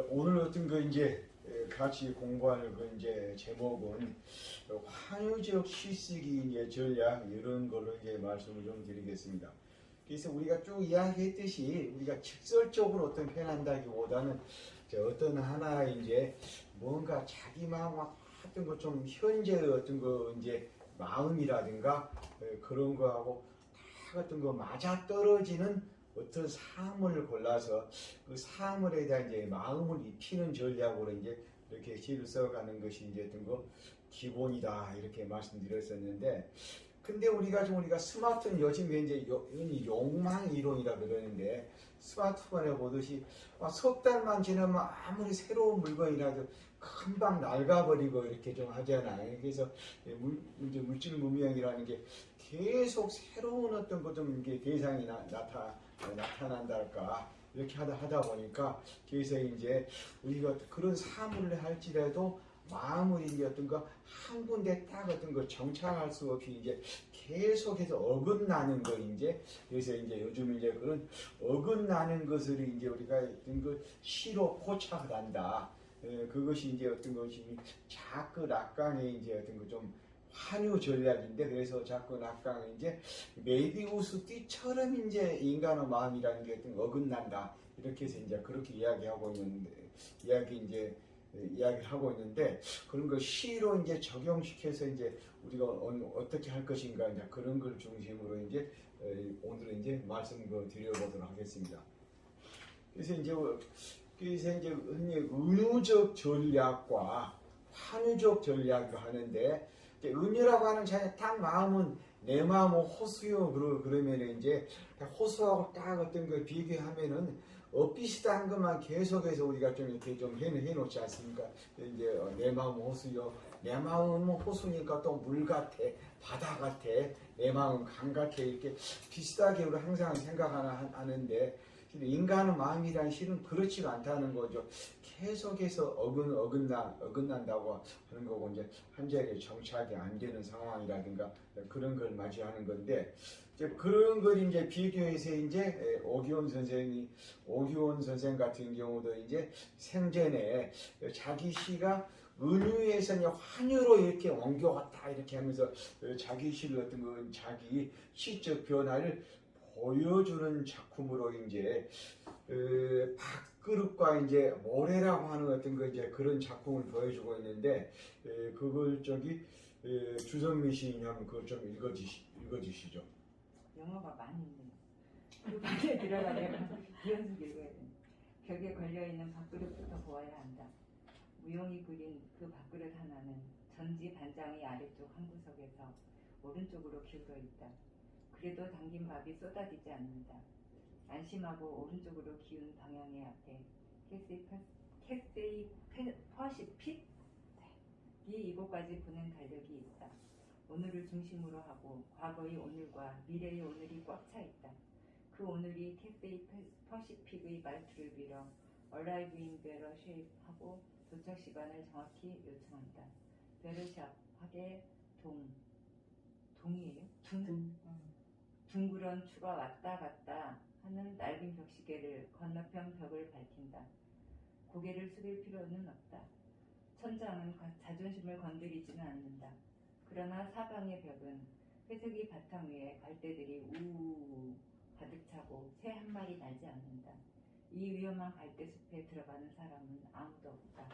오늘 어떤 거 이제 같이 공부할 그 이제 제목은 환유적 시쓰기 이제 전략 이런 걸로 이제 말씀을 좀 드리겠습니다. 그래서 우리가 쭉 이야기했듯이 우리가 직설적으로 어떤 표현한다기보다는 어떤 하나 이제 뭔가 자기 마음과 어떤 거 좀 현재의 어떤 거 이제 마음이라든가 그런 거하고 다 어떤 거 맞아 떨어지는 어떤 사물을 골라서 그 사물에 대한 이제 마음을 입히는 전략으로 이제 이렇게 시를 써가는 것이 이제 어떤 거 기본이다 이렇게 말씀드렸었는데, 근데 우리가 스마트폰 요즘에 이제 욕망 이론이라 그러는데, 스마트폰에 보듯이 석 달만 지나면 아무리 새로운 물건이라도 금방 낡아버리고 이렇게 좀 하잖아요. 그래서 물질 문명이라는 게 계속 새로운 어떤 것 좀 대상이 나타난달까 이렇게 하다 보니까, 그래서 이제 우리가 그런 사물을 할지라도 마음을 이제 어떤 거 한 군데 딱 어떤 거 정착할 수 없이 이제 계속해서 어긋나는 거 이제, 그래서 이제 요즘 이제 그런 어긋나는 것을 이제 우리가 어떤 거 시로 포착을 한다. 그것이 이제 어떤 것이 자꾸 낙강의 이제 어떤 거 좀 환유 전략인데, 그래서 자꾸 낙강은 이제 메비우스 띠처럼 이제 인간의 마음이라는 게 어떤 어긋난다 이렇게 해서 이제 그렇게 이야기를 하고 있는데, 그런 걸 시로 이제 적용시켜서 이제 우리가 어떻게 할 것인가 이제 그런 걸 중심으로 이제 오늘은 이제 말씀을 드려보도록 하겠습니다. 그래서 이제 흔히 은유적 전략과 환유적 전략을 하는데, 은유라고 하는 자에 딱 마음은 내 마음은 호수요 그러면 이제 호수하고 딱 어떤 걸 비교하면은 비슷한 것만 계속해서 우리가 좀 이렇게 좀 해놓지 않습니까? 이제 내 마음은 호수요, 내 마음은 호수니까 또 물 같아, 바다 같아, 내 마음은 강 같아, 이렇게 비슷하게 우리 항상 생각하는데, 인간의 마음이란 실은 그렇지가 않다는 거죠. 계속해서 어긋난다고 하는 거고, 이제 한 자리에 정착이 안 되는 상황이라든가 그런 걸 맞이하는 건데, 이제 그런 걸 이제 비교해서 이제 오기원 선생 같은 경우도 이제 생전에 자기 시가 은유에서 이제 환유로 이렇게 옮겨갔다 이렇게 하면서 자기 시를 어떤 거 자기 시적 변화를 보여주는 작품으로 이제 밥그릇과 이제 모래라고 하는 어떤 거 이제 그런 작품을 보여주고 있는데, 그걸 주성미 시인이 한번 그걸 좀 읽어주시죠. 영어가 많이 있네요. 그 방에 들어가려면 이연속 읽어야 돼. 벽에 걸려있는 밥그릇부터 보아야 한다. 무용이 그린 그 밥그릇 하나는 전지 반장의 아래쪽 한 구석에서 오른쪽으로 기울어 있다. 그래도 담긴 밥이 쏟아지지 않는다. 안심하고 오른쪽으로 기운 방향의 앞에 캐세이 퍼시핏 이곳까지 보낸 달력이 있다. 오늘을 중심으로 하고 과거의 오늘과 미래의 오늘이 꽉 차 있다. 그 오늘이 캐세이 퍼시픽의 말투를 빌어 Arrive in better shape 하고 도착 시간을 정확히 요청한다. 베르샵 하게 동이에요? 둥그런 추가 왔다 갔다 하는 낡은 벽시계를 건너편 벽을 밝힌다. 고개를 숙일 필요는 없다. 천장은 자존심을 건드리지는 않는다. 그러나 사방의 벽은 회색이 바탕 위에 갈대들이 우우우 가득 차고 새 한 마리 날지 않는다. 이 위험한 갈대숲에 들어가는 사람은 아무도 없다.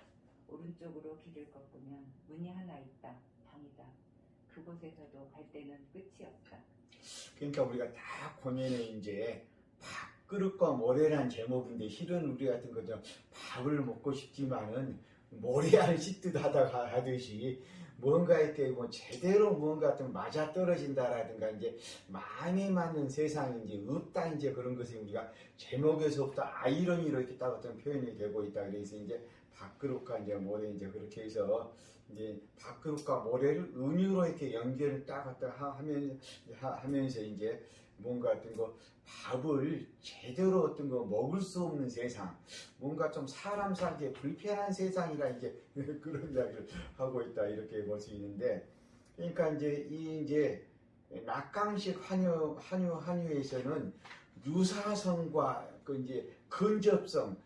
오른쪽으로 길을 꺾으면 문이 하나 있다. 방이다. 그곳에서도 갈대는 끝이 없다. 그러니까 우리가 다 보면은 이제 밥그릇과 모래란 제목인데, 실은 우리 같은 거죠. 밥을 먹고 싶지만은 모래알 씹듯 하듯이 뭔가 이렇게 제대로 뭔가 좀 맞아 떨어진다라든가 이제 마음에 맞는 세상이 이제 없다, 이제 그런 것이 우리가 제목에서부터 아이러니로 이렇게 딱 어떤 표현이 되고 있다. 그래서 이제 밥그릇과 이제 모래 이제 그렇게 해서 이제 밥그릇과 모래를 은유로 이렇게 연결을 딱 하면서 이제 뭔가 어떤 거 밥을 제대로 어떤 거 먹을 수 없는 세상, 뭔가 좀 사람 살기에 불편한 세상이라 이제 그런 이야기를 하고 있다 이렇게 볼 수 있는데, 그러니까 이제 낙강식 환유에서는 유사성과 그 이제 근접성,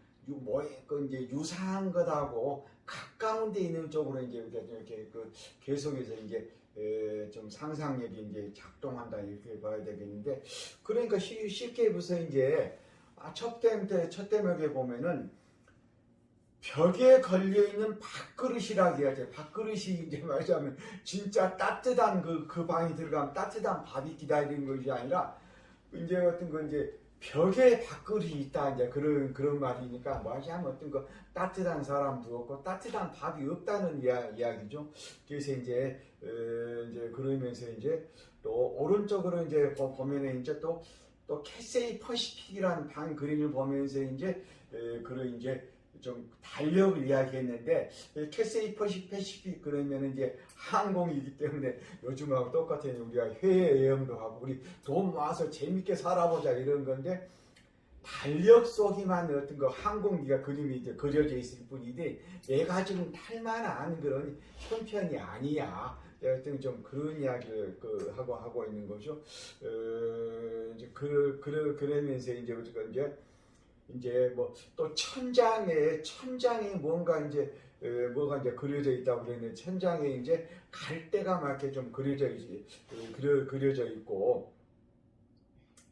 그 이제 유사한 것하고 가까운 데 있는 쪽으로 이제 이렇게 그 계속해서 이제 좀 상상력이 이제 작동한다 이렇게 봐야 되겠는데, 그러니까 쉽게 보세요. 이제 첫 대목에 보면은 벽에 걸려있는 밥그릇이라고 해야죠. 밥그릇이 이제 말하자면 진짜 따뜻한 그 방에 들어가면 따뜻한 밥이 기다리는 것이 아니라 이제 어떤 거 이제 벽에 밥그릇이 있다 이제 그런 말이니까 뭐하자면 어떤 거 따뜻한 사람도 없고 따뜻한 밥이 없다는 이야기죠. 그래서 이제 이제 그러면서 이제 또 오른쪽으로 이제 보면은 이제 또 캐세이 퍼시픽이라는 방 그림을 보면서 이제 그런 이제 좀 달력을 이야기했는데, 캐세이 퍼시픽 그러면 이제 항공이기 때문에 요즘하고 똑같아요. 우리가 해외여행도 하고 우리 돈 모아서 재밌게 살아보자 이런 건데, 달력 속에만 어떤 거 항공기가 그림이 이제 그려져 있을 뿐이지 내가 지금 탈만한 그런 형편이 아니야. 하여튼 좀 그런 이야기를 하고 있는 거죠. 이제 그러면서 이제 우리가 이제 뭐 또 천장에 뭔가 이제 뭐가 이제 그려져 있다고 그랬는데, 천장에 이제 갈대가 막 이렇게 좀 그려져 있고,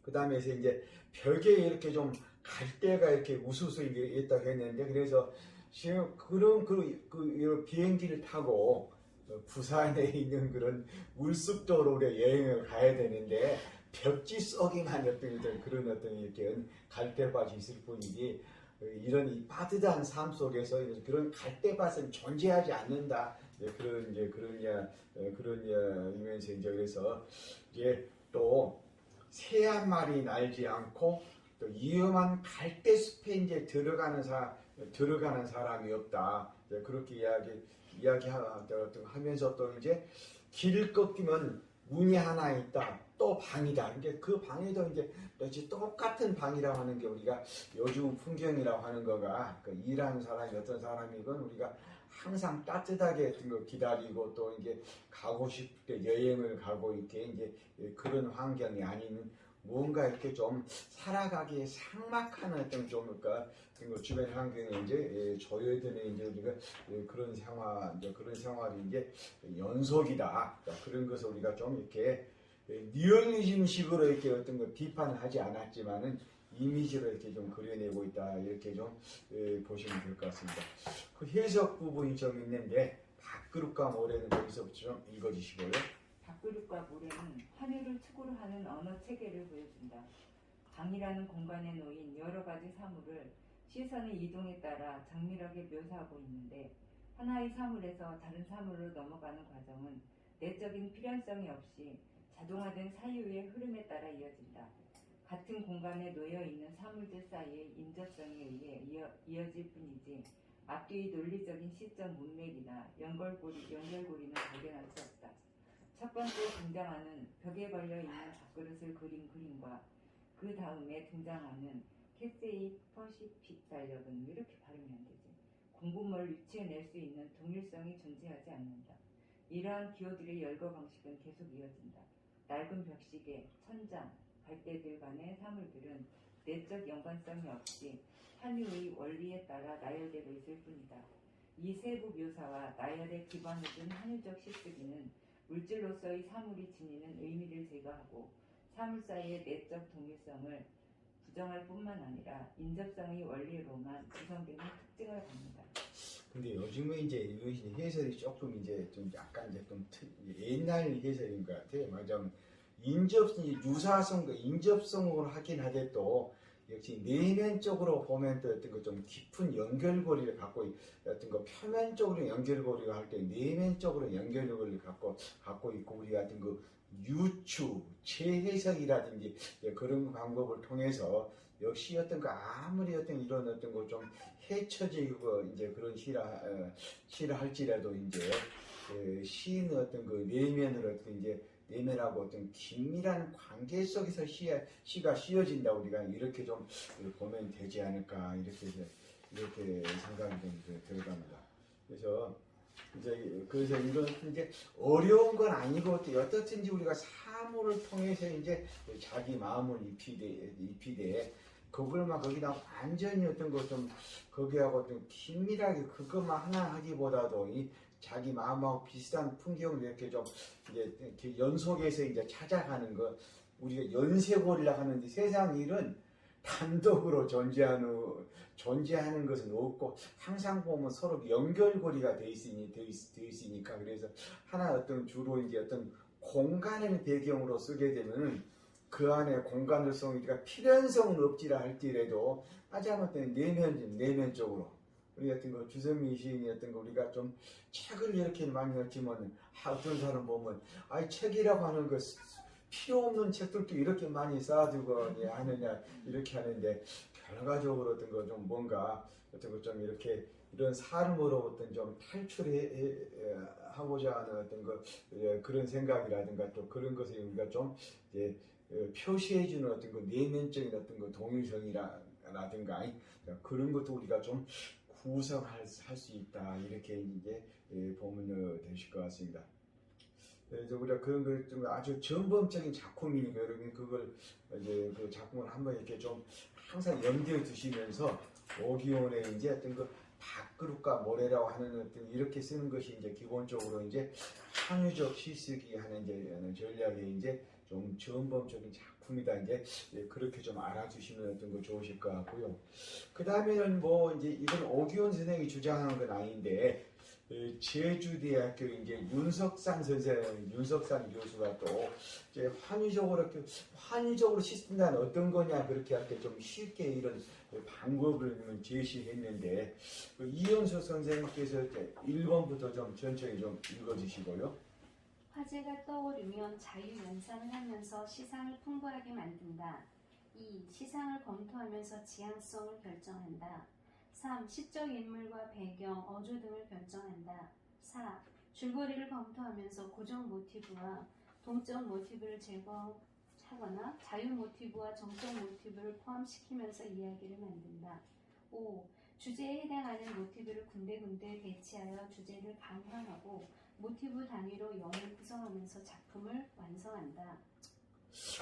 그 다음에 이제 벽에 이렇게 좀 갈대가 이렇게 우수수 있다고 했는데, 그래서 지금 그런 비행기를 타고 부산에 있는 그런 울숲도로 여행을 가야 되는데, 벽지 속에만 어떤 그런 이렇게 갈대밭이 있을 뿐이지 이런 이 빠듯한 삶 속에서 그런 갈대밭은 존재하지 않는다. 그런 이면서 이제 그래서 이제 또 새 한 마리 날지 않고 또 위험한 갈대숲에 이제 들어가는 사람이 없다. 그렇게 이야기하면서 또 이제 길을 꺾이면 문이 하나 있다. 또 방이다. 이제 그 방에도 이제 똑같은 방이라고 하는 게 우리가 요즘 풍경이라고 하는 거가 일하는 사람이 어떤 사람이건 우리가 항상 따뜻하게 어떤 거 기다리고 또 이제 가고 싶을 때 여행을 가고 이렇게 이제 그런 환경이 아닌 뭔가 이렇게 좀 살아가기에 삭막한 어떤 좀 주변 환경에 이제 조여드는 이제 우리가 그런 생활이 이제 연속이다. 그런 것을 우리가 좀 이렇게 리얼리즘식으로 이렇게 어떤 거 비판을 하지 않았지만은 이미지로 이렇게 좀 그려내고 있다. 이렇게 좀 보시면 될 것 같습니다. 그 해석 부분이 좀 있는데, 밥그릇과 모래는 여기서 좀 읽어주시고요. 밥그릇과 모래는 환율을 축으로 하는 언어 체계를 보여준다. 방이라는 공간에 놓인 여러 가지 사물을 시선의 이동에 따라 장밀하게 묘사하고 있는데, 하나의 사물에서 다른 사물로 넘어가는 과정은 내적인 필연성이 없이 자동화된 사유의 흐름에 따라 이어진다. 같은 공간에 놓여 있는 사물들 사이의 인접성에 의해 이어질 뿐이지 앞뒤의 논리적인 시적 문맥이나 연결고리는 발견할 수 없다. 첫 번째 등장하는 벽에 걸려있는 밥그릇을 그린 그림과 그 다음에 등장하는 캐세이 퍼시픽 달력은 이렇게 발음이 안 되지. 공분모를 유추해낼 수 있는 동일성이 존재하지 않는다. 이러한 기호들의 열거 방식은 계속 이어진다. 낡은 벽시계, 천장, 갈대들 간의 사물들은 내적 연관성이 없이 환유의 원리에 따라 나열되고 있을 뿐이다. 이 세부 묘사와 나열에 기반을 둔 환유적 시쓰기는 물질로서의 사물이 지니는 의미를 제거하고 사물 사이의 내적 동일성을 부정할 뿐만 아니라 인접성의 원리로만 구성되는 특징을 갖는다. 근데 요즘은 이제 이것이 해설이 조금 이제 좀 약간 이제 좀 옛날 해설인 것 같아요. 말하자면 유사성과 인접성으로 하긴 하더라도 역시 내면적으로 보면 또 어떤 거 좀 깊은 연결고리를 갖고 어떤 거 표면적으로 연결고리를 할 때 내면적으로 연결고리를 갖고 있고, 우리가 어떤 그 유추, 재해석이라든지 그런 방법을 통해서 역시 어떤 거 아무리 어떤 이런 어떤 거 좀 헤쳐지고 이제 그런 시를 할지라도 이제 시인의 어떤 그 내면으로 어떤 이제 내면하고 어떤 긴밀한 관계 속에서 시가 씌어진다. 우리가 이렇게 좀 보면 되지 않을까 이렇게 생각이 좀 들어갑니다. 그래서 이건 이제 어려운 건 아니고 어떻든지 우리가 사물을 통해서 이제 자기 마음을 입히되 그걸만 거기다 완전히 어떤 거 좀 거기하고 좀 긴밀하게 그것만 하나 하기보다도 이 자기 마음하고 비슷한 풍경을 이렇게 좀 이제 이렇게 연속해서 이제 찾아가는 거. 우리가 연쇄고리라 하는데 세상 일은 단독으로 존재하는 것은 없고 항상 보면 서로 연결고리가 돼 있으니까 그래서 하나 어떤 주로 이제 어떤 공간을 배경으로 쓰게 되면은 그 안에 공간을성 우리가 필연성은 없지라 할지라도 하자마자 내면적으로 우리 같은 거 주선미 시인이 어떤 거 우리가 좀 책을 이렇게 많이 읽지만 어떤 사람 보면 아이 책이라고 하는 거 필요 없는 책들도 이렇게 많이 쌓아두고 하느냐 이렇게 하는데 결과적으로 어떤 거 좀 뭔가 어떤 거 좀 이렇게 이런 삶으로부터 좀 탈출해 하고자 하는 어떤 거 그런 생각이라든가 또 그런 것을 우리가 좀 이제 표시해주는 어떤 그 내면적인 어떤 그 동일성이라든가 그런 것도 우리가 좀 구성할 수 있다 이렇게 이제 보면 되실 것 같습니다. 그래서 우리가 그런 걸 좀 아주 전범적인 작품이니까 여러분 그걸 이제 그 작품을 한번 이렇게 좀 항상 염두에 두시면서 오기온의 이제 어떤 그 밥그릇과 모래라고 하는 어떤 이렇게 쓰는 것이 이제 기본적으로 이제 항유적 시쓰기 하는 이제 전략의 이제 좀 전범적인 작품이다 이제 그렇게 좀 알아주시면 어떤 거 좋으실 것 같고요. 그 다음에는 뭐 이제 이건 오기온 선생이 주장한 건 아닌데. 제주대학교 이제 윤석산 교수가 또 이제 환유적으로 씻는다는 어떤 거냐 그렇게 할 때 좀 쉽게 이런 방법을 제시했는데 이현수 선생님께서 1번부터 좀 천천히 좀 읽어주시고요. 화제가 떠오르면 자유연상을 하면서 시상을 풍부하게 만든다. 2. 시상을 검토하면서 지향성을 결정한다. 3. 시적 인물과 배경, 어조 등을 결정한다. 4. 줄거리를 검토하면서 고정 모티브와 동적 모티브를 제거하거나 자유 모티브와 정적 모티브를 포함시키면서 이야기를 만든다. 5. 주제에 해당하는 모티브를 군데군데 배치하여 주제를 강화하고 모티브 단위로 영을 구성하면서 작품을 완성한다.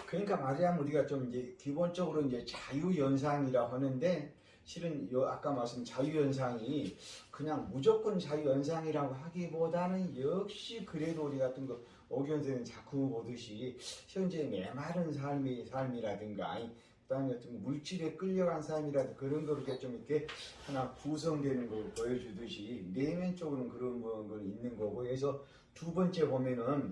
그러니까 말하자면 우리가 좀 이제 기본적으로 이제 자유연상이라고 하는데 실은 아까 말씀 자유연상이 그냥 무조건 자유연상이라고 하기보다는 역시 그래도 우리 같은 거 오기온 선생님 작품 보듯이 현재 메마른 삶이라든가 그다음에 어떤 물질에 끌려간 삶이라든가 그런 거 이렇게 좀 이렇게 하나 구성되는 걸 보여주듯이 내면적으로는 그런 건 있는 거고 그래서 두 번째 보면은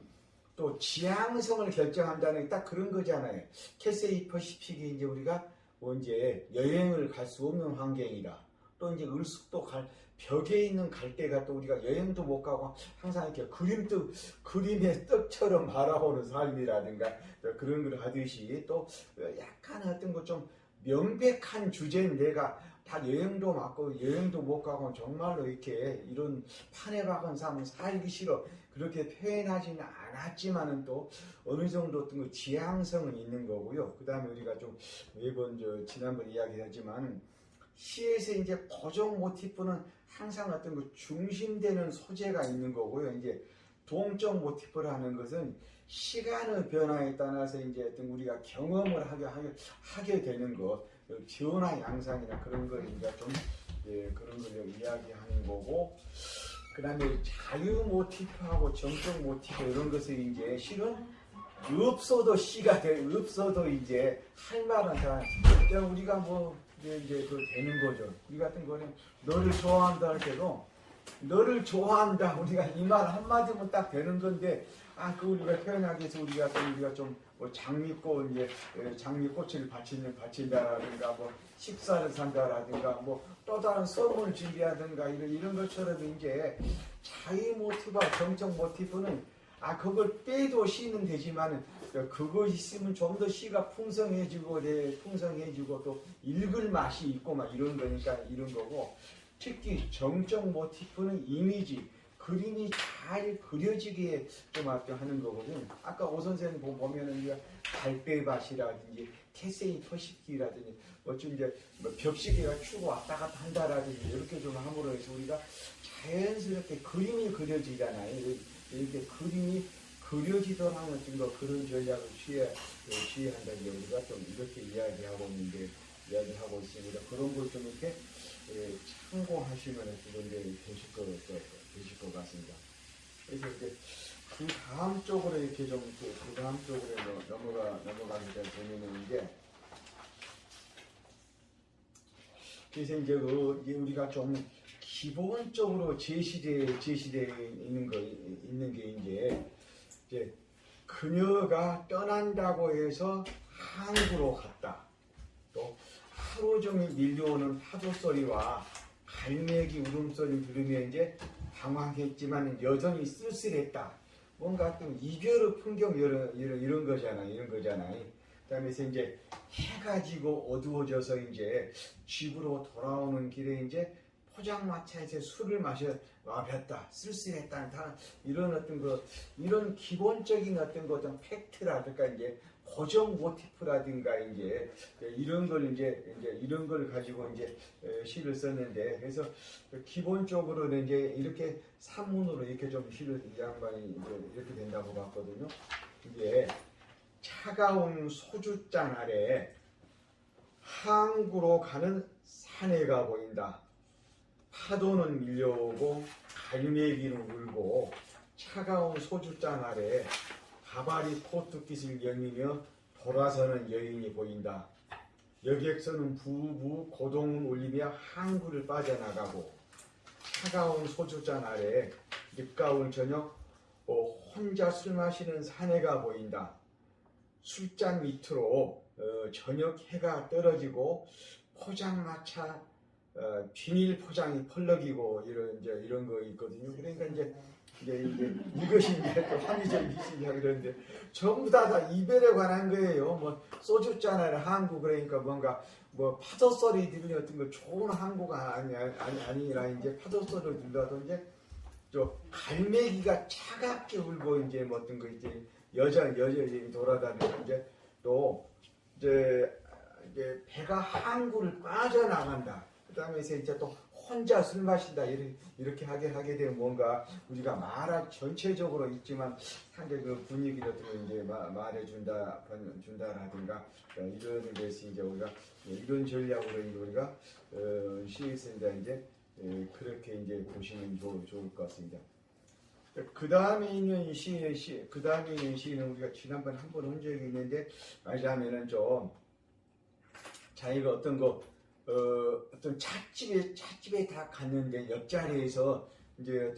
또 지향성을 결정한다는 게 딱 그런 거잖아요. 캐세이 퍼시픽이 이제 우리가 이제 여행을 갈 수 없는 환경이다. 또 이제 을숙도 벽에 있는 갈대가 또 우리가 여행도 못 가고 항상 이렇게 그림의 떡처럼 바라보는 삶이라든가 그런 걸 하듯이 또 약간 어떤 것 좀 명백한 주제는 내가 다 여행도 맞고 여행도 못 가고 정말로 이렇게 이런 판에 박은 삶은 살기 싫어. 그렇게 표현하지는 않았지만은 또 어느 정도 어떤 그 지향성은 있는 거고요. 그 다음에 우리가 좀 매번 지난번 이야기했지만 시에서 이제 고정 모티프는 항상 어떤 그 중심되는 소재가 있는 거고요. 이제 동적 모티프라는 것은 시간의 변화에 따라서 이제 어떤 우리가 경험을 하게 되는 것, 변화 양상이나 그런 걸 우리가 좀 그런 걸 이야기하는 거고. 그 다음에 자유 모티프하고 정적 모티프 이런 것을 이제 실은 없어도 시가 없어도 이제 할 말은 다 우리가 뭐 이제 그 되는 거죠. 우리 같은 거는 너를 좋아한다 할 때도 너를 좋아한다 우리가 이 말 한마디면 딱 되는 건데 그 우리가 표현하기 위해서 우리가 좀 뭐 장미꽃 이제 장미꽃을 바친다라든가 뭐 식사를 산다라든가 뭐 또 다른 썸을 준비하든가 이런 것처럼 이제 자유 모티브와 정적 모티브는 그걸 빼도 시는 되지만은 그거 있으면 좀 더 시가 풍성해지고 또 읽을 맛이 있고 막 이런 거니까 이런 거고 특히 정적 모티브는 이미지 그림이 잘 그려지게 좀 하는 거거든요. 아까 오 선생님 보면은 우리가 달배밭이라든지 캐세이 퍼시픽이라든지 좀 이제 벽시계가 추고 왔다 갔다 한다라든지 이렇게 좀 함으로 해서 우리가 자연스럽게 그림이 그려지잖아요. 이렇게 그림이 그려지도록 하는 그런 전략을 취해한다는 게 우리가 좀 이렇게 이야기하고 있는데 이야기를 하고 있습니다. 그런 걸 좀 이렇게 참고하시면 이제 되실 것 같습니다. 그래서 이제 그 다음 쪽으로 이렇게 좀 그 다음 쪽으로 넘어가게 되면은 이제 그래서 이제 우리가 좀 기본적으로 제시되어 있는 게 이제 그녀가 떠난다고 해서 항구로 갔다. 또 하루 종일 밀려오는 파도 소리와 갈매기 울음소리를 들으며 이제 당황했지만 여전히 쓸쓸했다. 뭔가 좀 이별의 풍경 이런 거잖아요. 그다음에 이제 해가 지고 어두워져서 이제 집으로 돌아오는 길에 이제 포장마차에서 술을 마셨다. 쓸쓸했다. 다 이런 이런 기본적인 어떤 팩트라든가 이제 고정 모티프라든가 이제 이런 걸 가지고 이제 시를 썼는데, 그래서 기본적으로는 이제 이렇게 산문으로 이렇게 좀 시를 이 양반이 이제 이렇게 된다고 봤거든요. 이게 차가운 소주잔 아래 항구로 가는 사내가 보인다. 파도는 밀려오고 갈매기는 울고 차가운 소주잔 아래 가발이 코트깃을 여미며 돌아서는 여인이 보인다. 여객선은 부부 고동을 울리며 항구를 빠져나가고 차가운 소주잔 아래 늦가을 저녁 혼자 술 마시는 사내가 보인다. 술잔 밑으로 저녁 해가 떨어지고 포장마차 비닐 포장이 펄럭이고 이런 거 있거든요. 그러니까 이제 이것이 이제 또 합리적 미식이야 그러는데 전부 다 이별에 관한 거예요. 뭐 소주잔을 항구 그러니까 뭔가 뭐 파도 소리 들리는 어떤 거 좋은 항구가 아니라 이제 파도 소리를 들려도 이제 저 갈매기가 차갑게 울고 이제 뭐 어떤 거 이제 여전히 돌아다니고 이제 또 이제 배가 항구를 빠져나간다. 그다음에 이제 또 혼자 술 마신다 이렇게 하게 되면 뭔가 우리가 말할 전체적으로 있지만 상대 그 분위기를 이제 준다라든가 이런 것이 이제 우리가 이런 전략으로 이제 우리가 시를 쓴다 이제 그렇게 이제 보시면 좋을 것 같습니다. 그 다음에 있는 시는 우리가 지난번에 한 번 한 적이 있는데 말하자면은 좀 자기가 어떤 찻집에 다 갔는데 옆자리에서 이제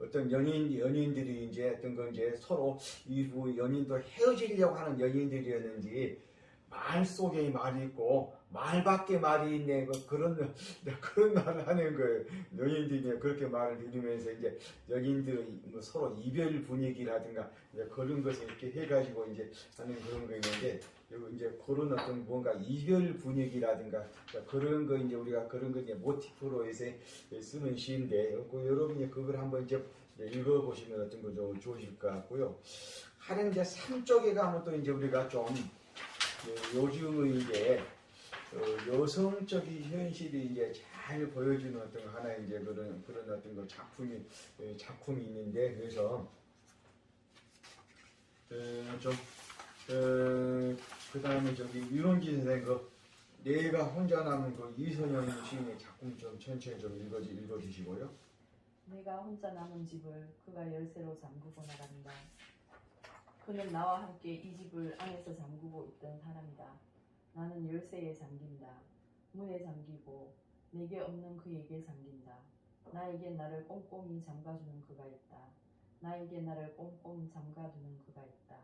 어떤 연인들이 이제 어떤 거 이제 서로 이 연인도 헤어지려고 하는 연인들이었는지 말 속에 말이 있고 말 밖에 말이 있네 그런 말을 하는 거예요. 연인들이 그렇게 말을 들으면서 이제 연인들의 뭐 서로 이별 분위기라든가 그런 것을 이렇게 해가지고 이제 하는 그런 거 있는데 이제 그런 어떤 뭔가 이별 분위기라든가 그런 거 이제 우리가 그런 거 이제 모티프로 해서 쓰는 시인데 여러분이 그걸 한번 이제 읽어보시면 어떤 거 좀 좋으실 것 같고요. 하는 이제 3쪽에 가면 또 이제 우리가 좀 요즘의 이제 여성적인 현실이 이제 잘 보여주는 어떤 하나의 이제 그런 어떤 거 작품이 있는데 그래서 그 다음에 유론기 선생 내가 혼자 남은 이선영 시인의 작품 좀 천천히 좀 읽어주시고요. 내가 혼자 남은 집을 그가 열쇠로 잠그고 나간다. 그는 나와 함께 이 집을 안에서 잠그고 있던 사람이다. 나는 열쇠에 잠긴다. 문에 잠기고 내게 없는 그에게 잠긴다. 나에게 나를 꼼꼼히 잠가주는 그가 있다. 나에게 나를 꼼꼼히 잠가두는 그가 있다.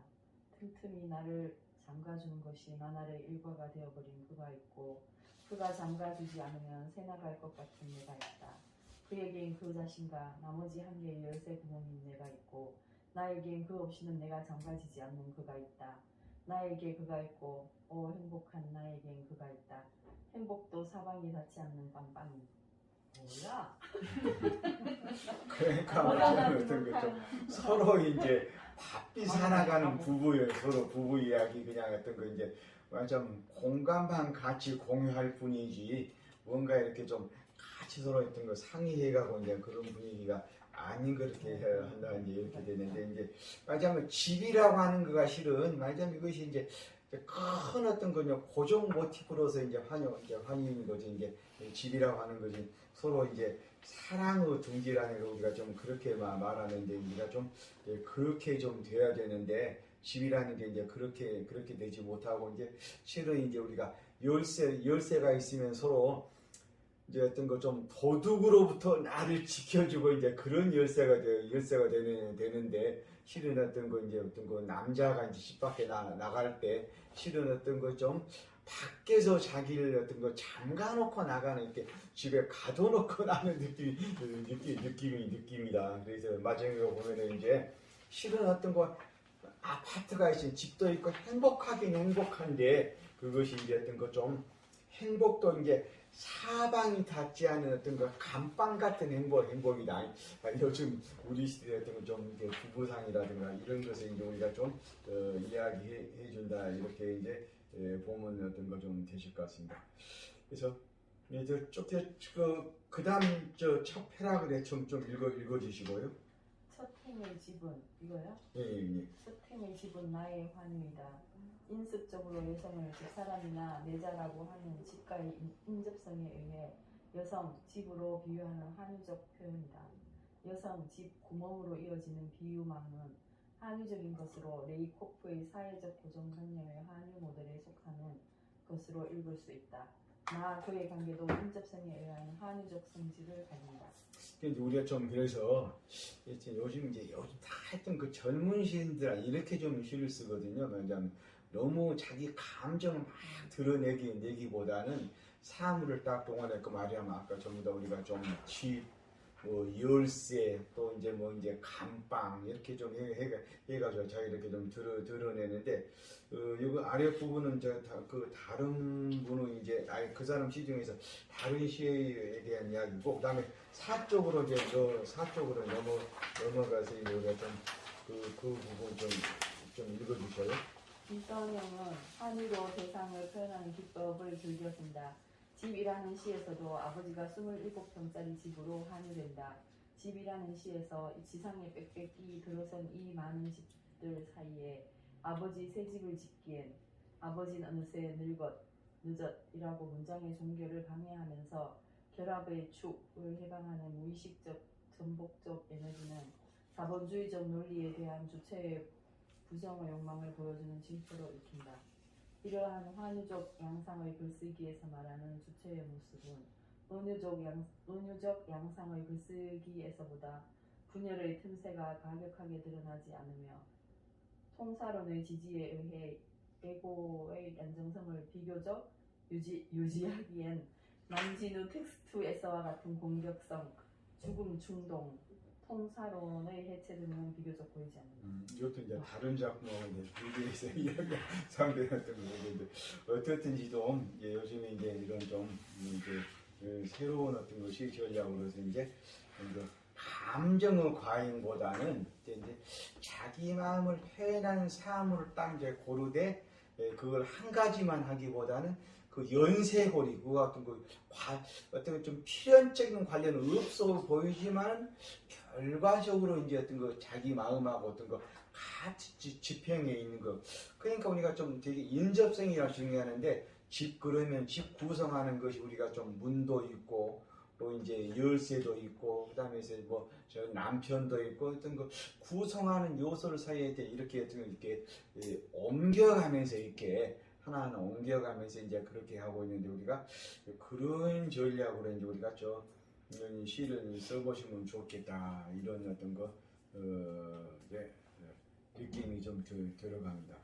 틈틈이 나를 잠가주는 것이 나날의 일과가 되어버린 그가 있고 그가 잠가주지 않으면 새나갈 것 같은 내가 있다. 그에겐 그 자신과 나머지 한 개의 열쇠 구멍인 내가 있고 나에겐 그 없이는 내가 잠가지지 않는 그가 있다. 나에게 그가 있고 행복한 나에겐 그가 있다. 행복도 사방이 닿지 않는 깜빵이. 뭐야? 그러니까 말하자면 어떤 거죠. 서로 이제 바삐 살아가는 부부예요. 서로 부부 이야기 그냥 어떤 거 이제 완전 공감만 같이 공유할 뿐이지 뭔가 이렇게 좀 같이 서로 어떤 거 상의해가고 이제 그런 분위기가 아닌 그렇게 한다 이제 이렇게 되는데 이제 말하자면 집이라고 하는 거가 실은 말하자면 이것이 이제 큰 어떤 거냐 고정 모티프로서 이제 환희인 거지 이제 집이라고 하는 거지 서로 이제 사랑의 둥지라는 거 우리가 좀 그렇게 말하는데 우리가 좀 그렇게 좀 돼야 되는데 집이라는 게 이제 그렇게 되지 못하고 이제 실은 이제 우리가 열쇠가 있으면 서로 이제 어떤 거 좀 도둑으로부터 나를 지켜주고 이제 그런 열쇠가 되는데 실은 어떤 거 이제 어떤 거 남자가 이제 집 밖에 나갈 때 실은 어떤 거 좀 밖에서 자기를 어떤 거 잠가놓고 나가는 이렇게 집에 가둬놓고 나는 느낌이다. 그래서 마지막에 보면은 이제 실은 어떤 거 아파트가 있으면 집도 있고 행복하긴 행복한데 그것이 이제 어떤 거 좀 행복도 이제 사방이 닿지 않은 어떤 그 감방 같은 행복이다. 요즘 우리 시대에 어떤 좀 부부상이라든가 이런 것을 이제 우리가 좀 이야기해 준다 이렇게 이제 보면 어떤 거 좀 되실 것 같습니다. 그래서 이제 그 다음 첫 패라그래 좀 읽어 주시고요. 첫 행의 집은 이거요? 예. 첫 행의 집은 나의 환유이다. 인습적으로 여성을 집사람이나 내자라고 하는 집과의 인접성에 의해 여성, 집으로 비유하는 한유적 표현이다. 여성, 집, 구멍으로 이어지는 비유망은 한유적인 것으로 레이코프의 사회적 고정관념의 한유 모델에 속하는 것으로 읽을 수 있다. 나 그의 관계도 인접성에 의한 한유적 성질을 가진다. 근데 우리가 좀 그래서 요즘 다 했던 그 젊은 시인들 이렇게 좀 시를 쓰거든요. 왜냐하면 너무 자기 감정을 막 드러내기보다는 사물을 딱 동원했고 말이야면 아까 전부 다 우리가 좀 집, 뭐 열쇠, 또 이제 감방 이렇게 좀 해가지고 자기 이렇게 좀 드러내는데 이거 아래 부분은 다른 분은 이제 그 사람 시 중에서 다른 시에 대한 이야기고 그다음에 사 쪽으로 넘어가서 우리가 그 부분 좀 읽어주셔요. 이선영은 한유로 대상을 표현하는 기법을 즐겨 쓴다. 집이라는 시에서도 아버지가 27평짜리 집으로 한유된다. 집이라는 시에서 지상에 빽빽이 들어선 이 많은 집들 사이에 아버지 새 집을 짓기엔 아버지는 어느새 늦었이라고 문장의 종교를 방해하면서 결합의 축을 해방하는 무의식적 전복적 에너지는 자본주의적 논리에 대한 주체의 부정의 욕망을 보여주는 징표로 익힌다. 이러한 환유적 양상의 글쓰기에서 말하는 주체의 모습은 논유적 양상의 글쓰기에서보다 분열의 틈새가 가격하게 드러나지 않으며 통사론의 지지에 의해 에고의 안정성을 비교적 유지하기엔 남진우 텍스트에서와 같은 공격성, 죽음 충동, 통사론의 해체 등은 비교적 보이지 않는다. 이것도 이제 다른 작품하고 비교해서 이야기 상대했던 거인데 어떻든지도 요즘에 이제 이런 좀 새로운 어떤 것이 전략으로서 이제 감정의 과잉보다는 이제 자기 마음을 표현하는 사물을 딱 이제 고르되 그걸 한 가지만 하기보다는 그 연쇄고리 그 같은 거 어떤 좀 필연적인 관련은 없어 보이지만 결과적으로 이제 어떤 거 자기 마음하고 어떤 거 같이 지평에 있는 거 그러니까 우리가 좀 되게 인접성이라 중요하는데 집 그러면 집 구성하는 것이 우리가 좀 문도 있고 또 이제 열쇠도 있고 그다음에 이제 뭐 저 남편도 있고 어떤 거 구성하는 요소를 사이에 이렇게 옮겨가면서 이렇게 하나하나 옮겨가면서 이제 그렇게 하고 있는데 우리가 그런 전략으로 이제 우리가 이런 시를 써보시면 좋겠다 이런 어떤 거 느낌이 좀 들어갑니다.